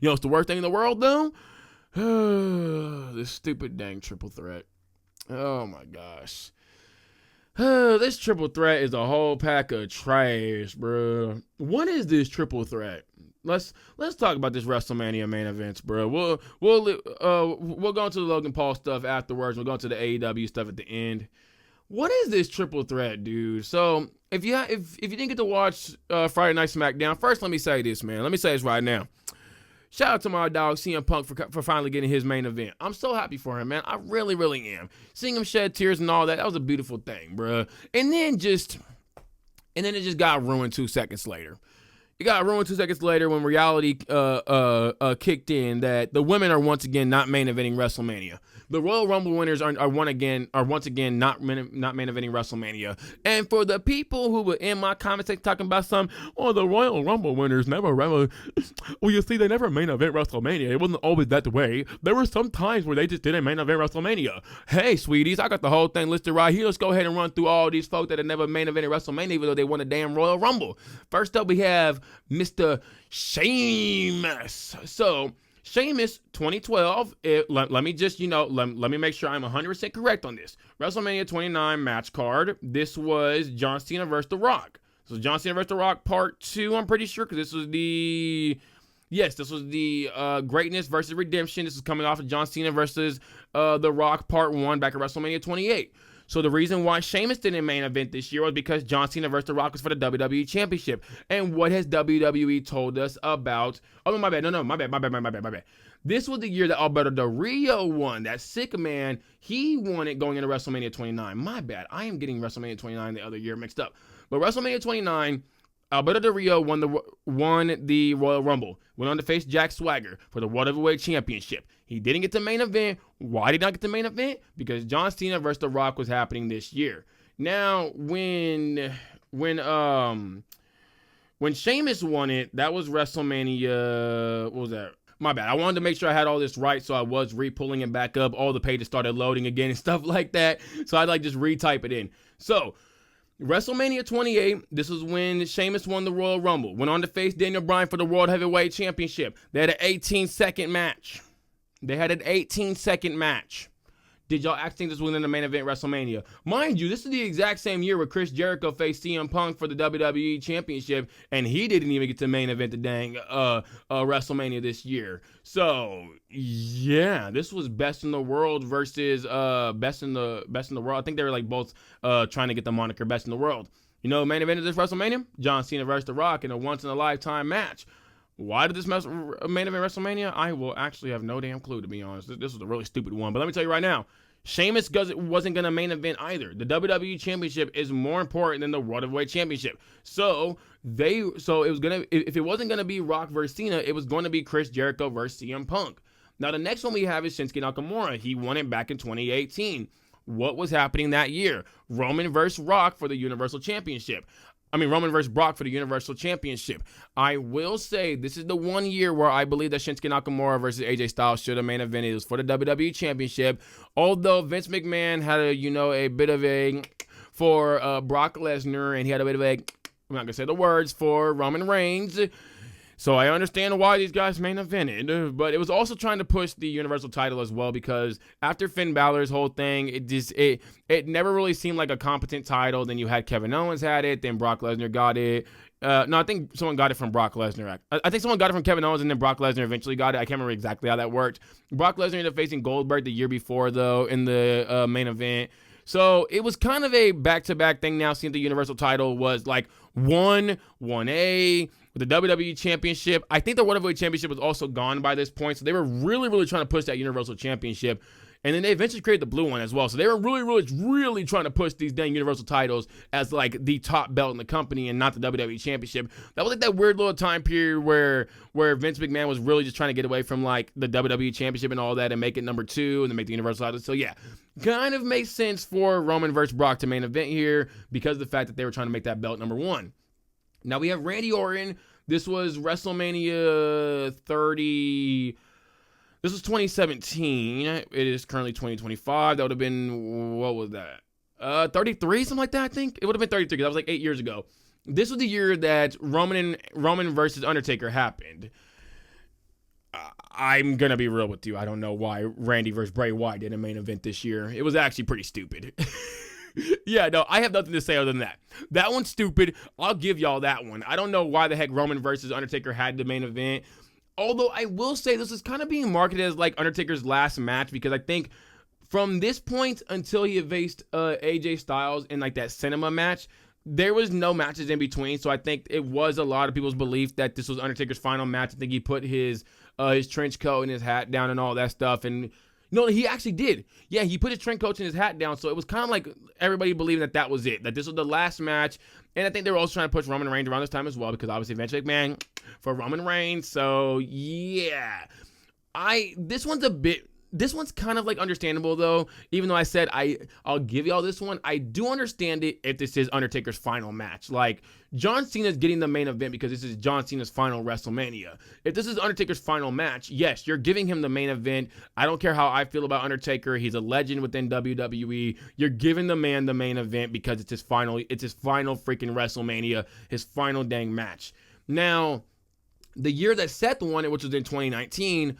You know what's the worst thing in the world, though? This stupid dang triple threat. Oh, my gosh. This triple threat is a whole pack of trash, bro. What is this triple threat? Let's talk about this WrestleMania main events, bro. We'll go into the Logan Paul stuff afterwards. We'll go into the AEW stuff at the end. What is this triple threat, dude? So if you didn't get to watch Friday Night SmackDown, first let me say this, man. Let me say this right now. Shout out to my dog CM Punk for finally getting his main event. I'm so happy for him, man. I really, really am. Seeing him shed tears and all that, that was a beautiful thing, bro. And then it just got ruined 2 seconds later. It got ruined 2 seconds later when reality kicked in that the women are once again not main eventing WrestleMania. The Royal Rumble winners are once again not main eventing WrestleMania. And for the people who were in my comment section talking about the Royal Rumble winners never, well, you see, they never main event WrestleMania. It wasn't always that way. There were some times where they just didn't main event WrestleMania. Hey, sweeties, I got the whole thing listed right here. Let's go ahead and run through all these folks that have never main evented WrestleMania, even though they won a damn Royal Rumble. First up, we have Mr. Sheamus. So, Sheamus 2012, let me just, let me make sure I'm 100% correct on this. WrestleMania 29 match card. This was John Cena versus The Rock. So John Cena versus The Rock part 2, I'm pretty sure, because this was the Greatness versus Redemption. This is coming off of John Cena versus The Rock part 1 back at WrestleMania 28. So the reason why Sheamus didn't main event this year was because John Cena versus The Rock was for the WWE Championship. And what has WWE told us about... Oh, my bad. No, my bad. This was the year that Alberto Del Rio won. That sick man, he won it going into WrestleMania 29. My bad. I am getting WrestleMania 29 the other year mixed up. But WrestleMania 29... Alberto Del Rio won the Royal Rumble. Went on to face Jack Swagger for the World Heavyweight Championship. He didn't get the main event. Why did he not get the main event? Because John Cena versus The Rock was happening this year. Now, when Sheamus won it, that was WrestleMania. What was that? My bad. I wanted to make sure I had all this right, so I was re-pulling it back up. All the pages started loading again and stuff like that. So I'd just retype it in. So, WrestleMania 28, this was when Sheamus won the Royal Rumble. Went on to face Daniel Bryan for the World Heavyweight Championship. They had an 18-second match. Did y'all actually think this was in the main event WrestleMania? Mind you, this is the exact same year where Chris Jericho faced CM Punk for the WWE Championship, and he didn't even get to main event the dang WrestleMania this year. So yeah, this was Best in the World versus Best in the World. I think they were both trying to get the moniker Best in the World. Main event of this WrestleMania? John Cena versus The Rock in a once in a lifetime match. Why did this main event WrestleMania? I will actually have no damn clue, to be honest. This was a really stupid one. But let me tell you right now, Sheamus wasn't going to main event either. The WWE Championship is more important than the World Heavyweight Championship. So it was if it wasn't going to be Rock versus Cena, it was going to be Chris Jericho versus CM Punk. Now, the next one we have is Shinsuke Nakamura. He won it back in 2018. What was happening that year? Roman versus Rock for the Universal Championship. Roman versus Brock for the Universal Championship. I will say this is the one year where I believe that Shinsuke Nakamura versus AJ Styles should have main evented. It was for the WWE Championship. Although Vince McMahon had a bit of a for Brock Lesnar, and he had a bit of a, I'm not going to say the words, for Roman Reigns. So I understand why these guys main evented, but it was also trying to push the Universal title as well, because after Finn Balor's whole thing, it never really seemed like a competent title. Then you had Kevin Owens had it, then Brock Lesnar got it. No, I think someone got it from Brock Lesnar. I think someone got it from Kevin Owens, and then Brock Lesnar eventually got it. I can't remember exactly how that worked. Brock Lesnar ended up facing Goldberg the year before, though, in the main event. So it was kind of a back-to-back thing now, seeing the Universal title was 1A with the WWE Championship. I think the World Heavyweight Championship was also gone by this point, so they were really, really trying to push that Universal Championship. And then they eventually created the blue one as well. So they were really, really, really trying to push these dang Universal titles as the top belt in the company and not the WWE Championship. That was that weird little time period where Vince McMahon was really just trying to get away from the WWE Championship and all that and make it number 2 and then make the Universal title. So yeah, kind of makes sense for Roman versus Brock to main event here because of the fact that they were trying to make that belt number 1. Now we have Randy Orton. This was WrestleMania 30. This was 2017. It is currently 2025. That would have been, what was that? 33, something like that, I think. It would have been 33 because that was 8 years ago. This was the year that Roman versus Undertaker happened. I'm going to be real with you. I don't know why Randy versus Bray Wyatt did a main event this year. It was actually pretty stupid. Yeah, no, I have nothing to say other than that. That one's stupid. I'll give y'all that one. I don't know why the heck Roman versus Undertaker had the main event. Although I will say this is kind of being marketed as like Undertaker's last match, because I think from this point until he faced AJ Styles in like that cinema match, there was no matches in between. So I think it was a lot of people's belief that this was Undertaker's final match. I think he put his trench coat and his hat down and all that stuff. And no, he actually did. Yeah, he put his trench coat and his hat down. So it was kind of like everybody believing that was it, that this was the last match. And I think they were also trying to push Roman Reigns around this time as well, because obviously Vince McMahon for Roman Reigns. So yeah, this one's kind of like understandable though. Even though I said I'll give y'all this one, I do understand it if this is Undertaker's final match. Like, John Cena's getting the main event because this is John Cena's final WrestleMania. If this is Undertaker's final match, yes, you're giving him the main event. I don't care how I feel about Undertaker. He's a legend within WWE. You're giving the man the main event because it's his final freaking WrestleMania, his final dang match. Now, the year that Seth won it, which was in 2019,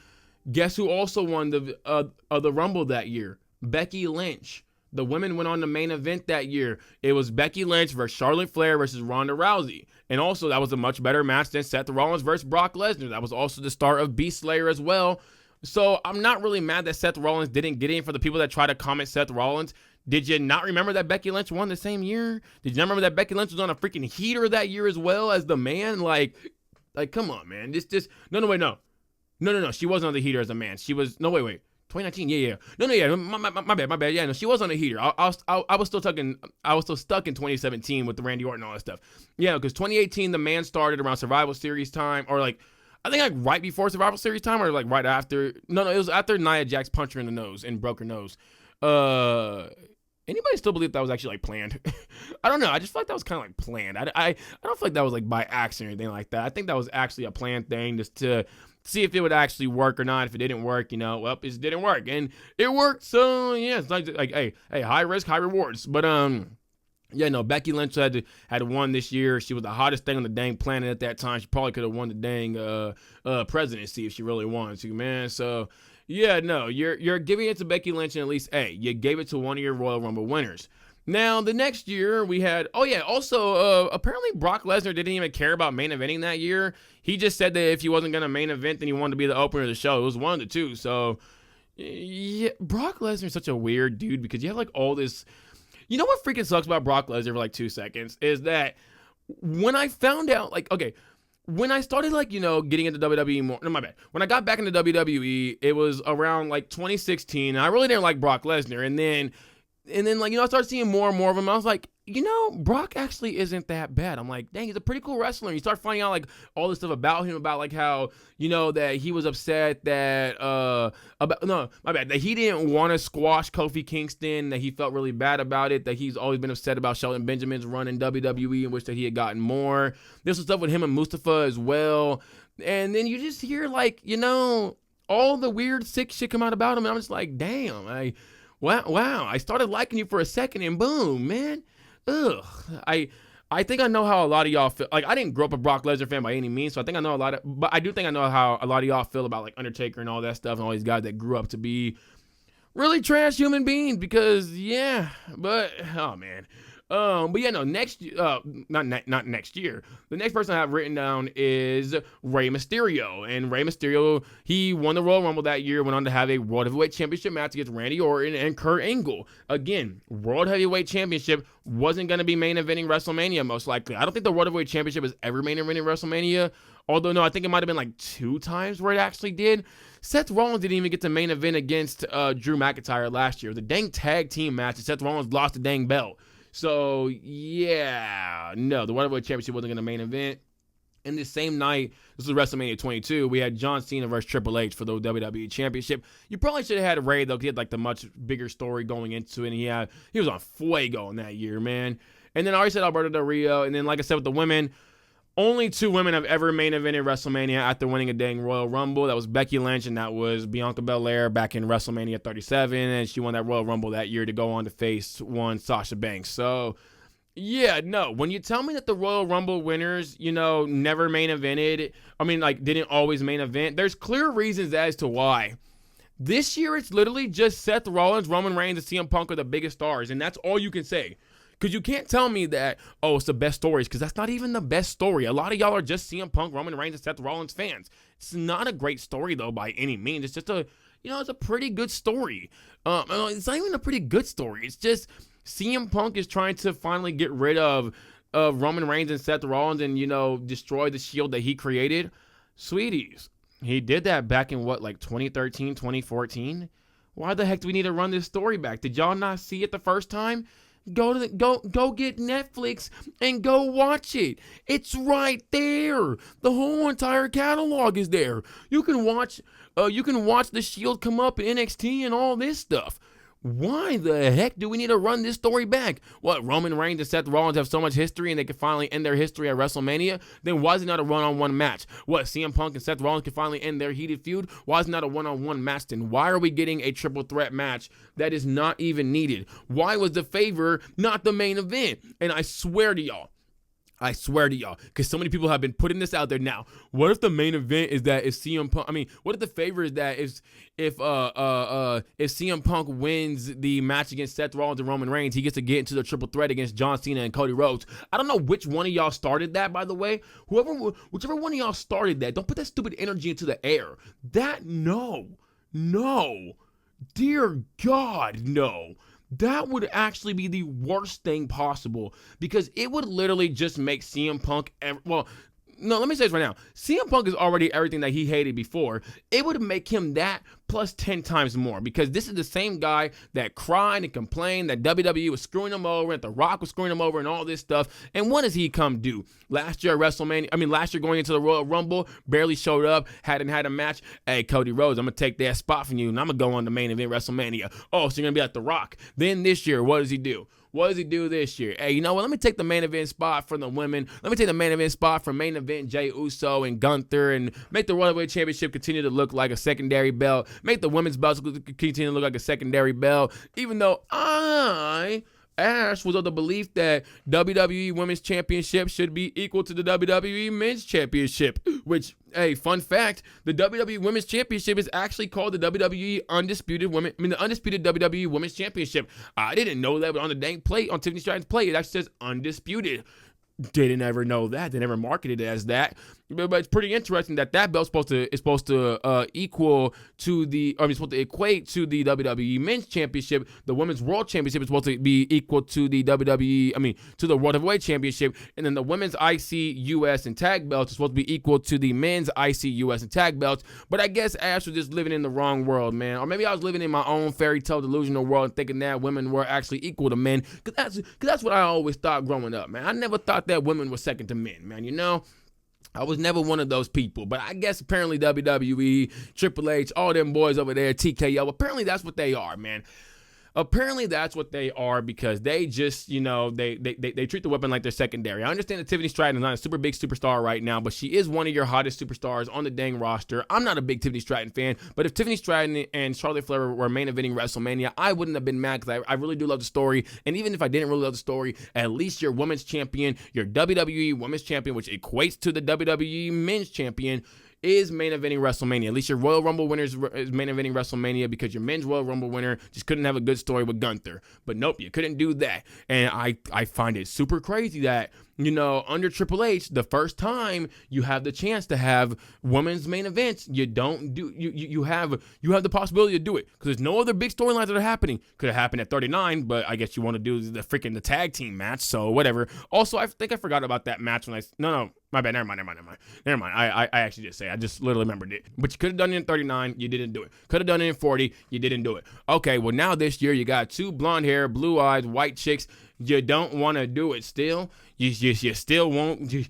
guess who also won the Rumble that year? Becky Lynch. The women went on the main event that year. It was Becky Lynch versus Charlotte Flair versus Ronda Rousey. And also, that was a much better match than Seth Rollins versus Brock Lesnar. That was also the start of Beast Slayer as well. So I'm not really mad that Seth Rollins didn't get in. For the people that try to comment Seth Rollins, did you not remember that Becky Lynch won the same year? Did you not remember that Becky Lynch was on a freaking heater that year as well as the man? Like come on, man. No. She wasn't on the heater as a man. She was, 2019, yeah. No, my bad. Yeah, no, she was on the heater. I was still stuck in 2017 with the Randy Orton and all that stuff. Yeah, because 2018, the man started around Survival Series time, or like, I think like right before Survival Series time, or like right after. No, it was after Nia Jax punched her in the nose and broke her nose. Anybody still believe that was actually like planned? I don't know. I just feel like that was kind of like planned. I don't feel like that was like by accident or anything like that. I think that was actually a planned thing just to see if it would actually work or not. If it didn't work, well, it didn't work, and it worked. So yeah, it's like hey, high risk, high rewards. But yeah, no, Becky Lynch had won this year. She was the hottest thing on the dang planet at that time. She probably could have won the dang presidency if she really wanted to, man. So yeah, no, you're giving it to Becky Lynch, and at least, hey, you gave it to one of your Royal Rumble winners. Now, the next year, we had, also, apparently Brock Lesnar didn't even care about main eventing that year. He just said that if he wasn't going to main event, then he wanted to be the opener of the show. It was one of the two. So, yeah, Brock Lesnar is such a weird dude because you have, like, all this. You know what freaking sucks about Brock Lesnar for, like, 2 seconds? Is that when I found out, like, okay, when I started, like, getting into WWE more, no, my bad. When I got back into WWE, it was around, like, 2016, and I really didn't like Brock Lesnar. And then, like, I started seeing more and more of him. I was like, Brock actually isn't that bad. I'm like, dang, he's a pretty cool wrestler. And you start finding out, like, all this stuff about him, about, like, how, that he was upset that, that he didn't want to squash Kofi Kingston, that he felt really bad about it, that he's always been upset about Shelton Benjamin's run in WWE and wish that he had gotten more. There's some stuff with him and Mustafa as well. And then you just hear, like, all the weird, sick shit come out about him. And I'm just like, damn, Wow, I started liking you for a second and boom, man. Ugh. I think I know how a lot of y'all feel. Like, I didn't grow up a Brock Lesnar fan by any means, so I think I know but I do think I know how a lot of y'all feel about, like, Undertaker and all that stuff and all these guys that grew up to be really trash human beings because, yeah, but, oh, man. But yeah, no, not next year. The next person I have written down is Rey Mysterio. And Rey Mysterio, he won the Royal Rumble that year, went on to have a World Heavyweight Championship match against Randy Orton and Kurt Angle. Again, World Heavyweight Championship wasn't going to be main eventing WrestleMania, most likely. I don't think the World Heavyweight Championship was ever main eventing WrestleMania. Although, no, I think it might have been like 2 times where it actually did. Seth Rollins didn't even get the main event against Drew McIntyre last year. The dang tag team match, and Seth Rollins lost the dang belt. So, yeah, no, the World Heavyweight Championship wasn't going to main event. And this same night, this was WrestleMania 22, we had John Cena versus Triple H for the WWE Championship. You probably should have had Ray, though, because he had, like, the much bigger story going into it, and he was on fuego in that year, man. And then I already said Alberto Del Rio, and then, like I said, with the women, only 2 women have ever main evented WrestleMania after winning a dang Royal Rumble. That was Becky Lynch, and that was Bianca Belair back in WrestleMania 37, and she won that Royal Rumble that year to go on to face one Sasha Banks. So, Yeah, no. When you tell me that the Royal Rumble winners, never main evented, didn't always main event, there's clear reasons as to why. This year, it's literally just Seth Rollins, Roman Reigns, and CM Punk are the biggest stars, and that's all you can say. Because you can't tell me that, it's the best stories, because that's not even the best story. A lot of y'all are just CM Punk, Roman Reigns, and Seth Rollins fans. It's not a great story, though, by any means. It's just it's a pretty good story. It's not even a pretty good story. It's just CM Punk is trying to finally get rid of Roman Reigns and Seth Rollins and, destroy the Shield that he created. Sweeties, he did that back in 2013, 2014? Why the heck do we need to run this story back? Did y'all not see it the first time? Go get Netflix and go watch it. It's right there. The whole entire catalog is there. You can watch the Shield come up in NXT and all this stuff. Why the heck do we need to run this story back? What, Roman Reigns and Seth Rollins have so much history and they can finally end their history at WrestleMania? Then why is it not a one-on-one match? What, CM Punk and Seth Rollins can finally end their heated feud? Why is it not a one-on-one match then? Why are we getting a triple threat match that is not even needed? Why was the favor not the main event? And I swear to y'all, because so many people have been putting this out there now. What if the main event is that if CM Punk? What if the favor is that if CM Punk wins the match against Seth Rollins and Roman Reigns, he gets to get into the triple threat against John Cena and Cody Rhodes? I don't know which one of y'all started that, by the way. Whichever one of y'all started that, don't put that stupid energy into the air. No, dear God, no. That would actually be the worst thing possible because it would literally just make CM Punk, let me say this right now. CM Punk is already everything that he hated before. It would make him that plus 10 times more because this is the same guy that cried and complained that WWE was screwing him over and The Rock was screwing him over and all this stuff. And what does he come do? Last year going into the Royal Rumble, barely showed up, hadn't had a match. Hey, Cody Rhodes, I'm going to take that spot from you and I'm going to go on the main event WrestleMania. Oh, so you're going to be like The Rock. Then this year, what does he do? What does he do this year? Hey, you know what? Let me take the main event spot from the women. Let me take the main event spot from main event Jey Uso and Gunther and make the World Championship continue to look like a secondary belt. Make the women's belts continue to look like a secondary belt. Even though Ash was of the belief that WWE Women's Championship should be equal to the WWE Men's Championship, which, hey, fun fact, the WWE Women's Championship is actually called the the Undisputed WWE Women's Championship. I didn't know that, but on the dang plate, on Tiffany Stratton's plate, it actually says Undisputed. Didn't ever know that. They never marketed it as that. But it's pretty interesting that belt is supposed to equate to the WWE Men's Championship. The Women's World Championship is supposed to be equal to the to the World Heavyweight Championship, and then the Women's IC US and Tag belts is supposed to be equal to the Men's IC US and Tag belts. But I guess Ash was just living in the wrong world, man. Or maybe I was living in my own fairy tale delusional world and thinking that women were actually equal to men. Cause that's what I always thought growing up, man. I never thought that women were second to men, man. I was never one of those people, but I guess apparently WWE, Triple H, all them boys over there, TKO, apparently that's what they are, man. Apparently that's what they are because they just, they treat the weapon like they're secondary. I understand that Tiffany Stratton is not a super big superstar right now, but she is one of your hottest superstars on the dang roster. I'm not a big Tiffany Stratton fan, but if Tiffany Stratton and Charlotte Flair were main eventing WrestleMania, I wouldn't have been mad because I really do love the story. And even if I didn't really love the story, at least your women's champion, your WWE women's champion, which equates to the WWE men's champion, is main eventing WrestleMania. At least your Royal Rumble winner is main eventing WrestleMania because your men's Royal Rumble winner just couldn't have a good story with Gunther. But nope, you couldn't do that. And I find it super crazy that, under Triple H, the first time you have the chance to have women's main events, you don't do you have the possibility to do it because there's no other big storylines that are happening. Could have happened at 39, but I guess you want to do the freaking tag team match, so whatever. Also, I think I forgot about that match when no, my bad. Never mind. I actually did say I just literally remembered it. But you could have done it in 39, you didn't do it. Could have done it in 40, you didn't do it. Okay, well now this year you got two blonde hair, blue eyes, white chicks. You don't want to do it still. You still won't do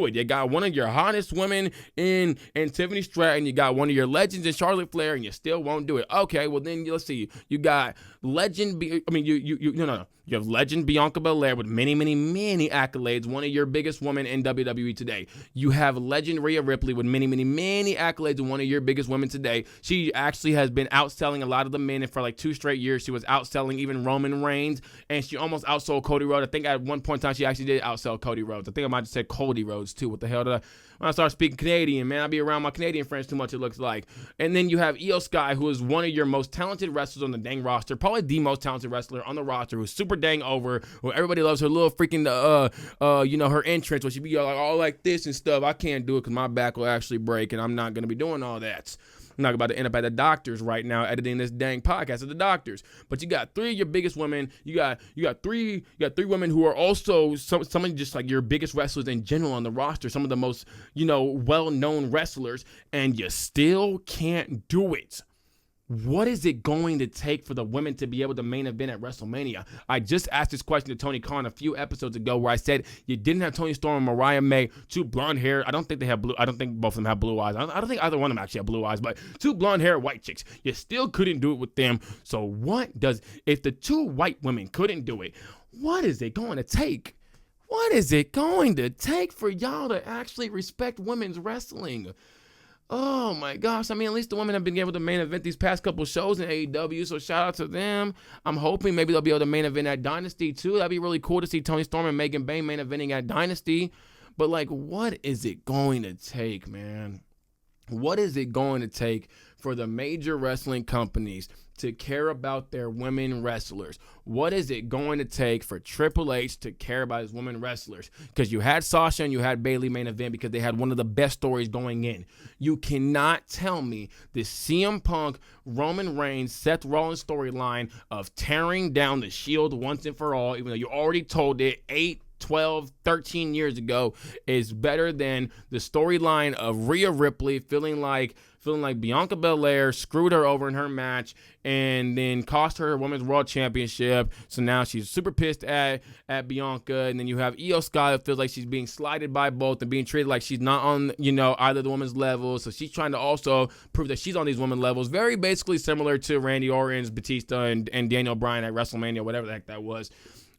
it. You got one of your hottest women in Tiffany Stratton. You got one of your legends in Charlotte Flair, and you still won't do it. Okay, well then let's see. You got legend. You You have legend Bianca Belair with many, many, many accolades, one of your biggest women in WWE today. You have legend Rhea Ripley with many, many, many accolades, and one of your biggest women today. She actually has been outselling a lot of the men, and for like 2 straight years, she was outselling even Roman Reigns, and she almost outsold Cody Rhodes. I think at one point in time, she actually did outsell Cody Rhodes. I think I might have said Cody Rhodes, too. What the hell did I... When I start speaking Canadian, man, I be around my Canadian friends too much, it looks like. And then you have Io Sky, who is one of your most talented wrestlers on the dang roster, probably the most talented wrestler on the roster, who's super dang over, who everybody loves her little freaking, her entrance, where she be like all like this and stuff. I can't do it because my back will actually break, and I'm not going to be doing all that. I'm not about to end up at the doctors right now editing this dang podcast at the doctors. But you got 3 of your biggest women. You got three women who are also some of just like your biggest wrestlers in general on the roster, some of the most, well-known wrestlers, and you still can't do it. What is it going to take for the women to be able to main event at WrestleMania? I just asked this question to Tony Khan a few episodes ago where I said you didn't have Toni Storm and Mariah May, 2 blonde hair. I don't think both of them have blue eyes. I don't think either one of them actually have blue eyes, but 2 blonde hair white chicks. You still couldn't do it with them. So if the 2 white women couldn't do it, what is it going to take? What is it going to take for y'all to actually respect women's wrestling? Oh my gosh. I mean, at least the women have been able to main event these past couple shows in AEW, so shout out to them. I'm hoping maybe they'll be able to main event at Dynasty too. That'd be really cool to see Toni Storm and Megan Bayne main eventing at Dynasty. But like, what is it going to take, man? What is it going to take for the major wrestling companies to care about their women wrestlers? What is it going to take for Triple H to care about his women wrestlers? Because you had Sasha and you had Bayley main event because they had one of the best stories going in. You cannot tell me this CM Punk, Roman Reigns, Seth Rollins storyline of tearing down the Shield once and for all, even though you already told it 8, 12, 13 years ago, is better than the storyline of Rhea Ripley feeling like Bianca Belair screwed her over in her match and then cost her Women's World Championship. So now she's super pissed at Bianca. And then you have Io Sky that feels like she's being slighted by both and being treated like she's not on, either the women's level. So she's trying to also prove that she's on these women levels. Very basically similar to Randy Orton's, Batista, and Daniel Bryan at WrestleMania, whatever the heck that was.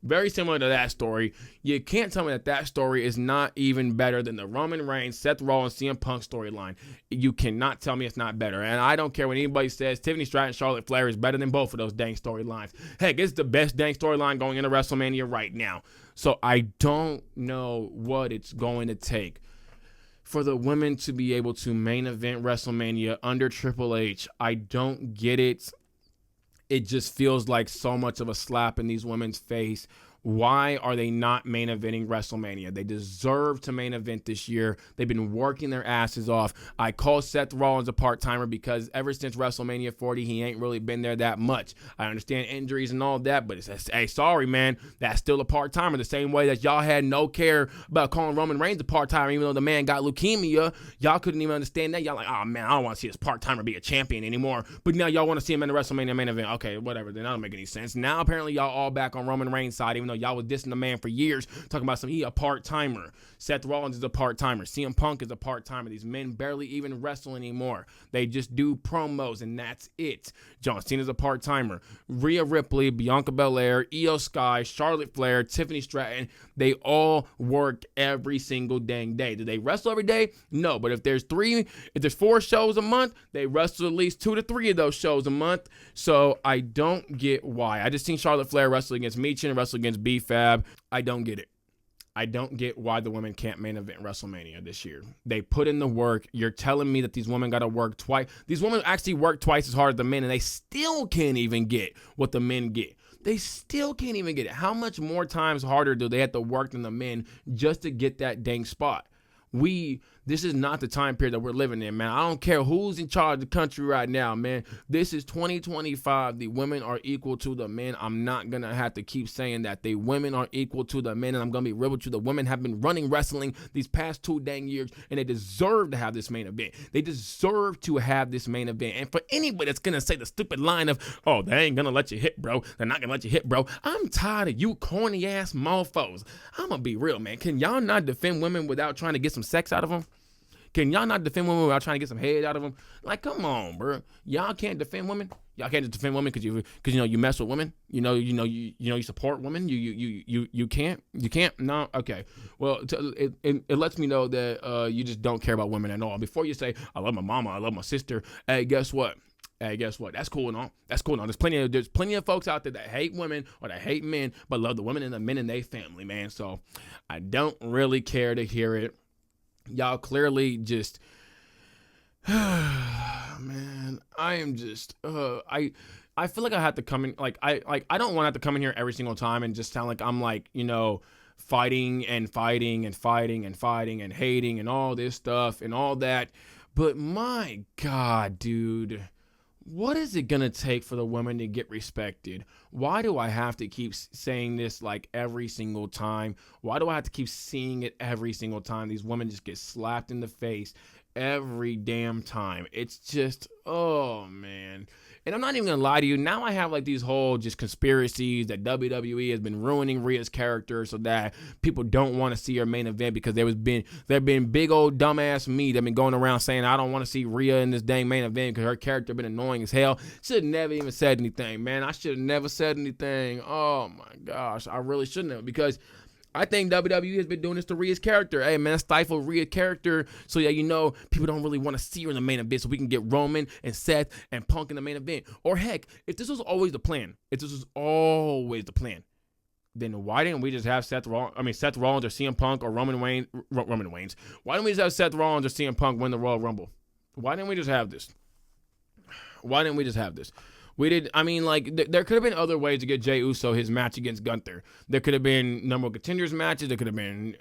Very similar to that story. You can't tell me that story is not even better than the Roman Reigns, Seth Rollins, CM Punk storyline. You cannot tell me it's not better. And I don't care what anybody says. Tiffany Stratton, Charlotte Flair is better than both of those dang storylines. Heck, it's the best dang storyline going into WrestleMania right now. So I don't know what it's going to take for the women to be able to main event WrestleMania under Triple H. I don't get it. It just feels like so much of a slap in these women's face. Why are they not main eventing WrestleMania? They deserve to main event this year. They've been working their asses off. I call Seth Rollins a part-timer because ever since WrestleMania 40, he ain't really been there that much. I understand injuries and all that, but hey, sorry, man. That's still a part-timer. The same way that y'all had no care about calling Roman Reigns a part-timer, even though the man got leukemia. Y'all couldn't even understand that. Y'all like, oh, man, I don't want to see this part-timer be a champion anymore. But now y'all want to see him in the WrestleMania main event. Okay, whatever. Then that don't make any sense. Now, apparently, y'all all back on Roman Reigns' side, even though y'all was dissing the man for years, talking about he a part-timer. Seth Rollins is a part-timer. CM Punk is a part-timer. These men barely even wrestle anymore. They just do promos, and that's it. John Cena's a part-timer. Rhea Ripley, Bianca Belair, Io Sky, Charlotte Flair, Tiffany Stratton, they all work every single dang day. Do they wrestle every day? No, but if there's 4 shows a month, they wrestle at least 2 to 3 of those shows a month. So I don't get why. I just seen Charlotte Flair wrestle against Michin and wrestle against B-Fab. I don't get it. I don't get why the women can't main event WrestleMania this year. They put in the work. You're telling me that these women got to work twice. These women actually work twice as hard as the men, and they still can't even get what the men get. They still can't even get it. How much more times harder do they have to work than the men just to get that dang spot? This is not the time period that we're living in, man. I don't care who's in charge of the country right now, man. This is 2025. The women are equal to the men. I'm not going to have to keep saying that. The women are equal to the men, and I'm going to be real with you. The women have been running wrestling these past 2 dang years, and they deserve to have this main event. They deserve to have this main event. And for anybody that's going to say the stupid line of, oh, they ain't going to let you hit, bro. They're not going to let you hit, bro. I'm tired of you corny-ass mofos. I'm going to be real, man. Can y'all not defend women without trying to get some sex out of them? Can y'all not defend women without trying to get some head out of them? Like, come on, bro. Y'all can't defend women. Y'all can't just defend women because you mess with women. You support women. You can't. No. Okay. Well, it lets me know that you just don't care about women at all. Before you say I love my mama, I love my sister. Hey, guess what? That's cool and all. There's plenty of folks out there that hate women or that hate men, but love the women and the men in their family, man. So I don't really care to hear it. Y'all clearly just, man, I am just, I feel like I have to come in, I don't want to have to come in here every single time and just sound like I'm fighting and hating and all this stuff and all that. But my God, dude. What is it going to take for the women to get respected? Why do I have to keep saying this every single time? Why do I have to keep seeing it every single time? These women just get slapped in the face every damn time. It's just, oh, man. And I'm not even going to lie to you. Now I have these whole just conspiracies that WWE has been ruining Rhea's character so that people don't want to see her main event because there have been big old dumbass me that been going around saying I don't want to see Rhea in this dang main event because her character been annoying as hell. Should have never even said anything, man. I should have never said anything. Oh my gosh. I really shouldn't have, because I think WWE has been doing this to Rhea's character. Hey, man, stifle Rhea's character so people don't really want to see her in the main event so we can get Roman and Seth and Punk in the main event. Or heck, if this was always the plan, then why didn't we just have Seth Rollins or CM Punk or Roman Reigns? Why didn't we just have Seth Rollins or CM Punk win the Royal Rumble? Why didn't we just have this? We did. There could have been other ways to get Jey Uso his match against Gunther. There could have been number one contenders matches. There could have been,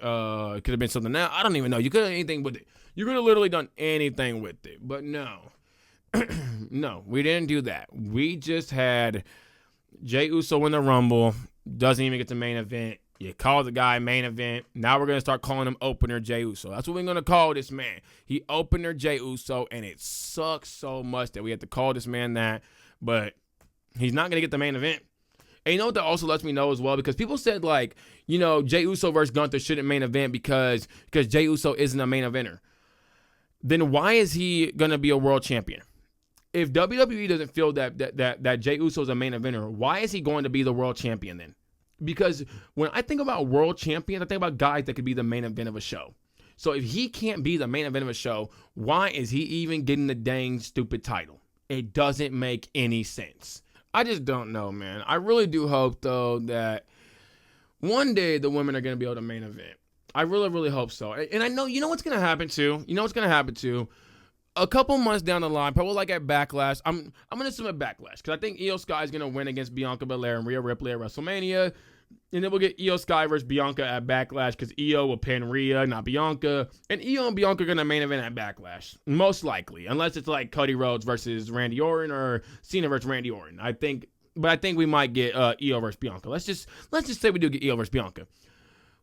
something else. I don't even know. You could have done anything with it. You could have literally done anything with it. But no, no, we didn't do that. We just had Jey Uso win the Rumble. Doesn't even get the main event. You call the guy main event. Now we're going to start calling him opener Jey Uso. That's what we're going to call this man. He opener Jey Uso, and it sucks so much that we have to call this man that. But he's not going to get the main event. And you know what that also lets me know as well? Because people said, Jey Uso versus Gunther shouldn't main event because Jey Uso isn't a main eventer. Then why is he going to be a world champion? If WWE doesn't feel that Jey Uso is a main eventer, why is he going to be the world champion then? Because when I think about world champions, I think about guys that could be the main event of a show. So if he can't be the main event of a show, why is he even getting the dang stupid title? It doesn't make any sense. I just don't know, man. I really do hope, though, that one day the women are going to be able to main event. I really, really hope so. And I know, what's going to happen, too? A couple months down the line, probably at Backlash, I'm going to assume at Backlash, because I think Io Sky is going to win against Bianca Belair and Rhea Ripley at WrestleMania. And then we'll get Io Sky versus Bianca at Backlash because Io will pin Rhea, not Bianca. And Io and Bianca are going to main event at Backlash. Most likely. Unless it's Cody Rhodes versus Randy Orton or Cena versus Randy Orton. I think we might get Io versus Bianca. Let's just say we do get Io versus Bianca.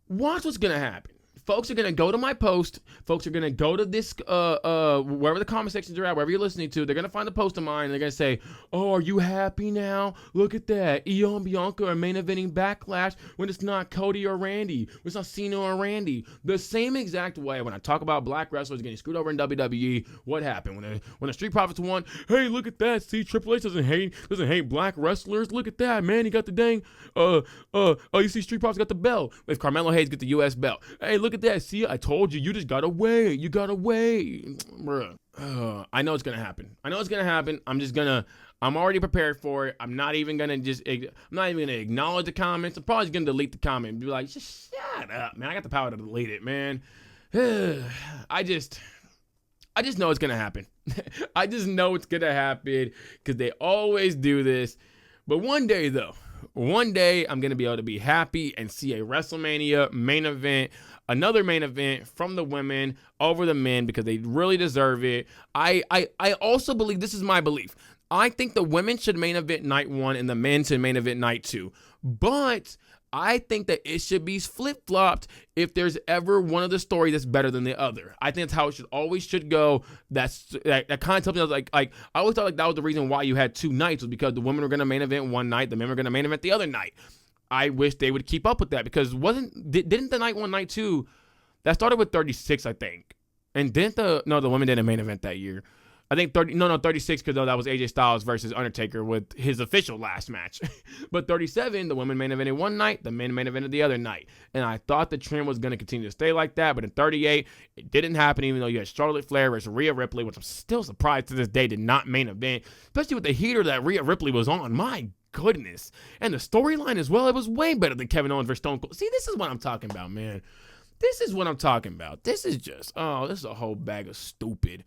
Watch what's going to happen. Folks are going to go to my post. Folks are going to go to this, wherever the comment sections are at, wherever you're listening to. They're going to find the post of mine. And they're going to say, oh, are you happy now? Look at that. Io and Bianca are main eventing Backlash when it's not Cody or Randy. When it's not Cena or Randy. The same exact way when I talk about black wrestlers getting screwed over in WWE, what happened? When the Street Profits won, hey, look at that. See, Triple H doesn't hate black wrestlers. Look at that, man. He got the dang, you see Street Profits got the belt. If Carmelo Hayes get the U.S. belt. Hey, look at that. See, I told you. You just gotta wait. You gotta wait. Bruh. I know it's gonna happen. I'm already prepared for it. I'm not even gonna acknowledge the comments. I'm probably just gonna delete the comment and be like, just shut up, man. I got the power to delete it, man. I just know it's gonna happen. I just know it's gonna happen because they always do this. But one day, I'm going to be able to be happy and see a WrestleMania main event, another main event from the women over the men because they really deserve it. I also believe, this is my belief, I think the women should main event night 1 and the men should main event night 2. But I think that it should be flip-flopped if there's ever one of the stories that's better than the other. I think that's how it should go. That kind of tells me, I always thought that was the reason why you had 2 nights, was because the women were going to main event one night, the men were going to main event the other night. I wish they would keep up with that because didn't the night 1, night 2, that started with 36, I think. And didn't the women didn't main event that year. I think 36 because that was AJ Styles versus Undertaker with his official last match. But 37, the women main evented one night, the men main evented the other night. And I thought the trend was going to continue to stay like that, but in 38, it didn't happen even though you had Charlotte Flair versus Rhea Ripley, which I'm still surprised to this day did not main event, especially with the heater that Rhea Ripley was on. My goodness. And the storyline as well, it was way better than Kevin Owens versus Stone Cold. See, this is what I'm talking about, man. This is what I'm talking about. This is just, this is a whole bag of stupid.